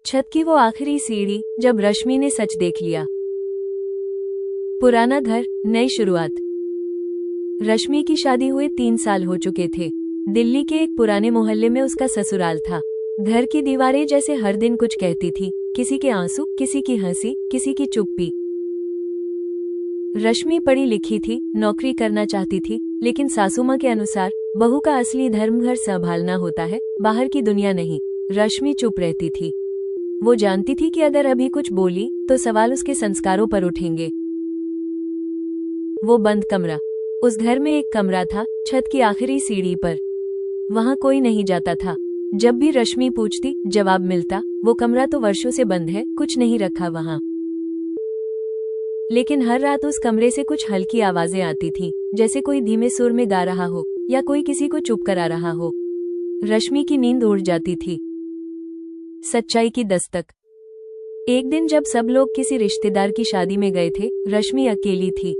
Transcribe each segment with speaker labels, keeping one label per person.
Speaker 1: छत की वो आखिरी सीढ़ी जब रश्मि ने सच देख लिया। पुराना घर, नई शुरुआत। रश्मि की शादी हुए 3 साल हो चुके थे। दिल्ली के एक पुराने मोहल्ले में उसका ससुराल था। घर की दीवारें जैसे हर दिन कुछ कहती थी, किसी के आंसू, किसी की हंसी, किसी की चुप्पी। रश्मि पढ़ी लिखी थी, नौकरी करना चाहती थी, लेकिन सासू माँ के अनुसार बहू का असली धर्म घर संभालना होता है, बाहर की दुनिया नहीं। रश्मि चुप रहती थी। वो जानती थी कि अगर अभी कुछ बोली तो सवाल उसके संस्कारों पर उठेंगे। वो बंद कमरा। उस घर में एक कमरा था, छत की आखिरी सीढ़ी पर। वहां कोई नहीं जाता था। जब भी रश्मि पूछती, जवाब मिलता, वो कमरा तो वर्षों से बंद है, कुछ नहीं रखा वहां। लेकिन हर रात उस कमरे से कुछ हल्की आवाजें आती थीं, जैसे कोई धीमे सुर में गा रहा हो या कोई किसी को चुप करा रहा हो। रश्मि की नींद उड़ जाती थी। सच्चाई की दस्तक। एक दिन जब सब लोग किसी रिश्तेदार की शादी में गए थे, रश्मि अकेली थी।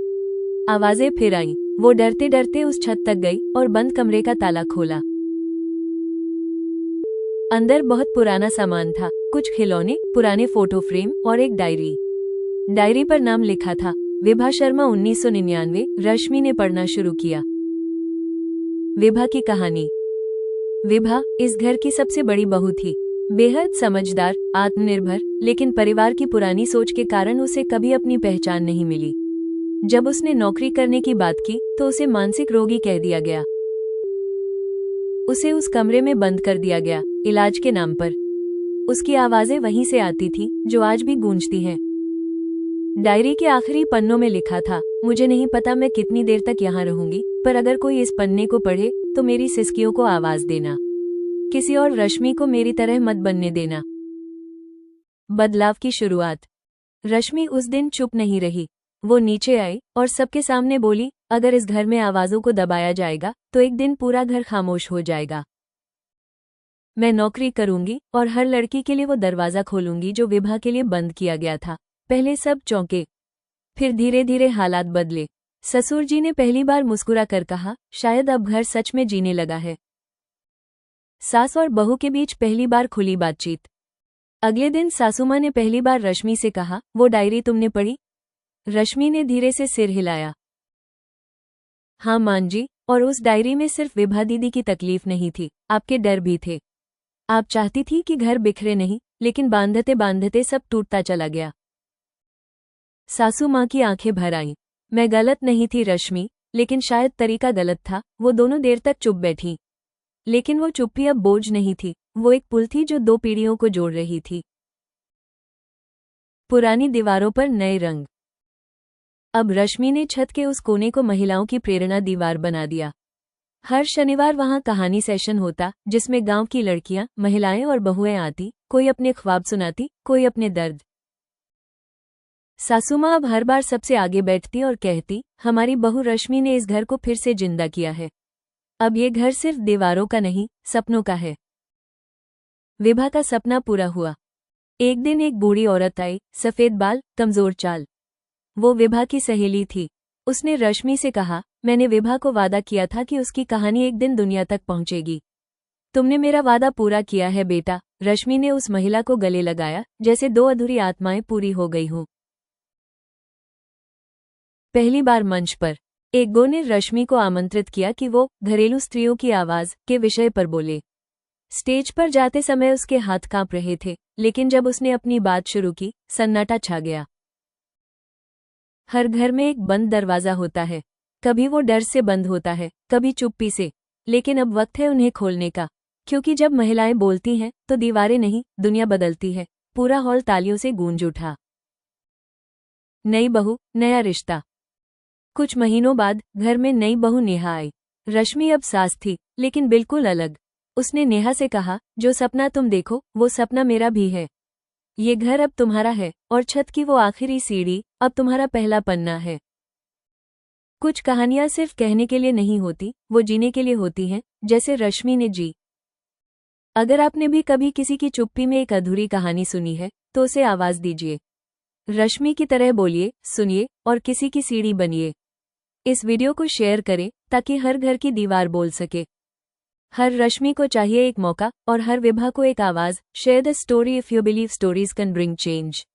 Speaker 1: आवाजें फिर आईं। वो डरते डरते उस छत तक गई और बंद कमरे का ताला खोला। अंदर बहुत पुराना सामान था, कुछ खिलौने, पुराने फोटो फ्रेम और एक डायरी। डायरी पर नाम लिखा था, विभा शर्मा 1999। रश्मि ने पढ़ना शुरू किया। विभा की कहानी। विभा इस घर की सबसे बड़ी बहू थी। बेहद समझदार, आत्मनिर्भर, लेकिन परिवार की पुरानी सोच के कारण उसे कभी अपनी पहचान नहीं मिली। जब उसने नौकरी करने की बात की तो उसे मानसिक रोगी कह दिया गया। उसे उस कमरे में बंद कर दिया गया, इलाज के नाम पर। उसकी आवाजें वहीं से आती थी, जो आज भी गूंजती हैं। डायरी के आखिरी पन्नों में लिखा था, मुझे नहीं पता मैं कितनी देर तक यहाँ रहूंगी, पर अगर कोई इस पन्ने को पढ़े तो मेरी सिसकियों को आवाज देना। किसी और रश्मि को मेरी तरह मत बनने देना। बदलाव की शुरुआत। रश्मि उस दिन चुप नहीं रही। वो नीचे आई और सबके सामने बोली, अगर इस घर में आवाजों को दबाया जाएगा तो एक दिन पूरा घर खामोश हो जाएगा। मैं नौकरी करूंगी और हर लड़की के लिए वो दरवाजा खोलूंगी जो विभा के लिए बंद किया गया था। पहले सब चौंके, फिर धीरे धीरे हालात बदले। ससुर जी ने पहली बार मुस्कुरा कर कहा, शायद अब घर सच में जीने लगा है। सास और बहू के बीच पहली बार खुली बातचीत। अगले दिन सासू माँ ने पहली बार रश्मि से कहा, वो डायरी तुमने पढ़ी? रश्मि ने धीरे से सिर हिलाया। हाँ मां जी, और उस डायरी में सिर्फ विभा दीदी की तकलीफ नहीं थी, आपके डर भी थे। आप चाहती थी कि घर बिखरे नहीं, लेकिन बांधते बांधते सब टूटता चला गया। सासू माँ की आंखें भर आईं। मैं गलत नहीं थी रश्मि, लेकिन शायद तरीका गलत था। वो दोनों देर तक चुप बैठी, लेकिन वो चुप्पी अब बोझ नहीं थी, वो एक पुल थी जो 2 पीढ़ियों को जोड़ रही थी। पुरानी दीवारों पर नए रंग। अब रश्मि ने छत के उस कोने को महिलाओं की प्रेरणा दीवार बना दिया। हर शनिवार वहां कहानी सेशन होता, जिसमें गांव की लड़कियां, महिलाएं और बहुएं आती, कोई अपने ख्वाब सुनाती, कोई अपने दर्द। सासू माँ अब हर बार सबसे आगे बैठती और कहती, हमारी बहू रश्मि ने इस घर को फिर से जिंदा किया है। अब ये घर सिर्फ दीवारों का नहीं, सपनों का है। विभा का सपना पूरा हुआ। एक दिन एक बूढ़ी औरत आई, सफेद बाल, कमजोर चाल। वो विभा की सहेली थी। उसने रश्मि से कहा, मैंने विभा को वादा किया था कि उसकी कहानी एक दिन दुनिया तक पहुंचेगी। तुमने मेरा वादा पूरा किया है बेटा। रश्मि ने उस महिला को गले लगाया, जैसे 2 अधूरी आत्माएं पूरी हो गई हों। पहली बार मंच पर एक गो ने रश्मि को आमंत्रित किया कि वो घरेलू स्त्रियों की आवाज के विषय पर बोले। स्टेज पर जाते समय उसके हाथ कांप रहे थे, लेकिन जब उसने अपनी बात शुरू की, सन्नाटा छा गया। हर घर में एक बंद दरवाजा होता है। कभी वो डर से बंद होता है, कभी चुप्पी से, लेकिन अब वक्त है उन्हें खोलने का। क्योंकि जब महिलाएं बोलती हैं तो दीवारें नहीं, दुनिया बदलती है। पूरा हॉल तालियों से गूंज उठा। नई बहू, नया रिश्ता। कुछ महीनों बाद घर में नई बहू नेहा आई। रश्मि अब सास थी, लेकिन बिल्कुल अलग। उसने नेहा से कहा, जो सपना तुम देखो वो सपना मेरा भी है। ये घर अब तुम्हारा है, और छत की वो आखिरी सीढ़ी अब तुम्हारा पहला पन्ना है। कुछ कहानियां सिर्फ कहने के लिए नहीं होती, वो जीने के लिए होती हैं, जैसे रश्मि ने जी। अगर आपने भी कभी किसी की चुप्पी में एक अधूरी कहानी सुनी है, तो उसे आवाज दीजिए। रश्मि की तरह बोलिए, सुनिए और किसी की सीढ़ी बनिए। इस वीडियो को शेयर करें ताकि हर घर की दीवार बोल सके। हर रश्मि को चाहिए एक मौका और हर विभा को एक आवाज। Share the story if you believe stories can bring change.